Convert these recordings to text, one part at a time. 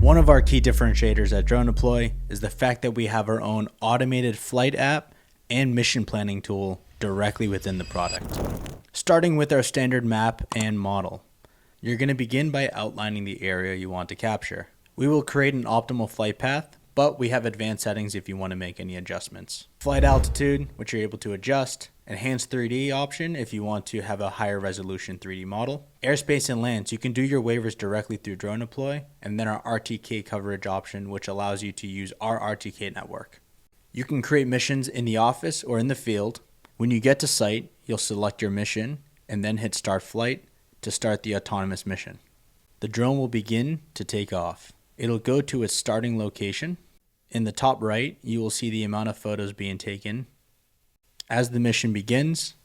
One of our key differentiators at DroneDeploy is the fact that we have our own automated flight app and mission planning tool directly within the product. Starting with our standard map and model, you're going to begin by outlining the area you want to capture. We will create an optimal flight path, but we have advanced settings if you want to make any adjustments. Flight altitude, which you're able to adjust. Enhanced 3D option if you want to have a higher resolution 3D model. Airspace and lands, you can do your waivers directly through DroneDeploy, and then our RTK coverage option, which allows you to use our RTK network. You can create missions in the office or in the field. When you get to site, you'll select your mission and then hit start flight to start the autonomous mission. The drone will begin to take off. It'll go to its starting location. In the top right, you will see the amount of photos being taken. As the mission begins,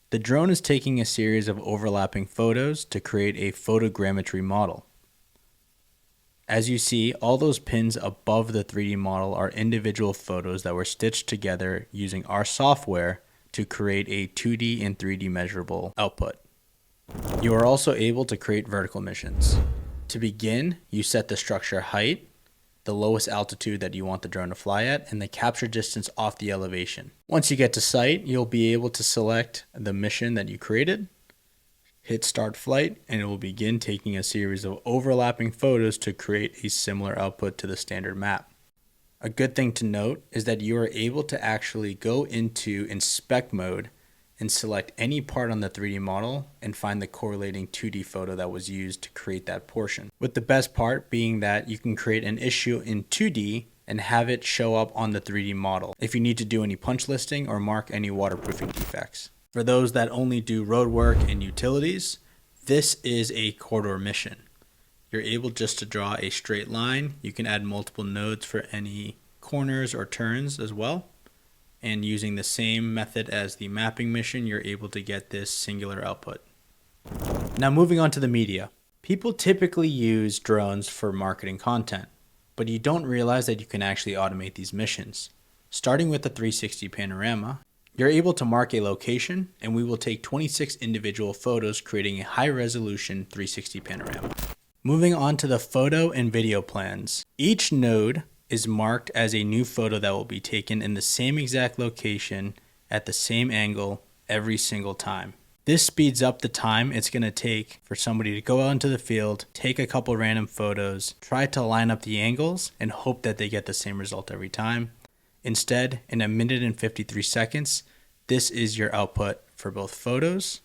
the drone is taking a series of overlapping photos to create a photogrammetry model. As you see, all those pins above the 3D model are individual photos that were stitched together using our software to create a 2D and 3D measurable output. You are also able to create vertical missions. To begin, you set the structure height, the lowest altitude that you want the drone to fly at, and the capture distance off the elevation. Once you get to site, you'll be able to select the mission that you created, hit start flight, and it will begin taking a series of overlapping photos to create a similar output to the standard map. A good thing to note is that you are able to actually go into inspect mode and select any part on the 3D model and find the correlating 2D photo that was used to create that portion. With the best part being that you can create an issue in 2D and have it show up on the 3D model if you need to do any punch listing or mark any waterproofing defects. For those that only do road work and utilities, this is a corridor mission. You're able just to draw a straight line. You can add multiple nodes for any corners or turns as well. And using the same method as the mapping mission, you're able to get this singular output. Now moving on to the media. People typically use drones for marketing content, but you don't realize that you can actually automate these missions. Starting with the 360 panorama, you're able to mark a location, and we will take 26 individual photos, creating a high resolution 360 panorama. Moving on to the photo and video plans. Each node is marked as a new photo that will be taken in the same exact location at the same angle every single time. This speeds up the time it's going to take for somebody to go out into the field, take a couple random photos, try to line up the angles, and hope that they get the same result every time. Instead, in 1 minute and 53 seconds, this is your output for both photos,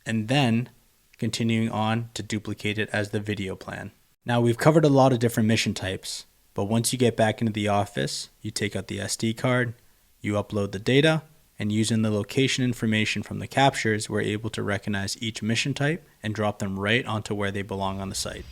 and then continuing on to duplicate it as the video plan. Now we've covered a lot of different mission types. But once you get back into the office, you take out the SD card, you upload the data, and using the location information from the captures, we're able to recognize each mission type and drop them right onto where they belong on the site.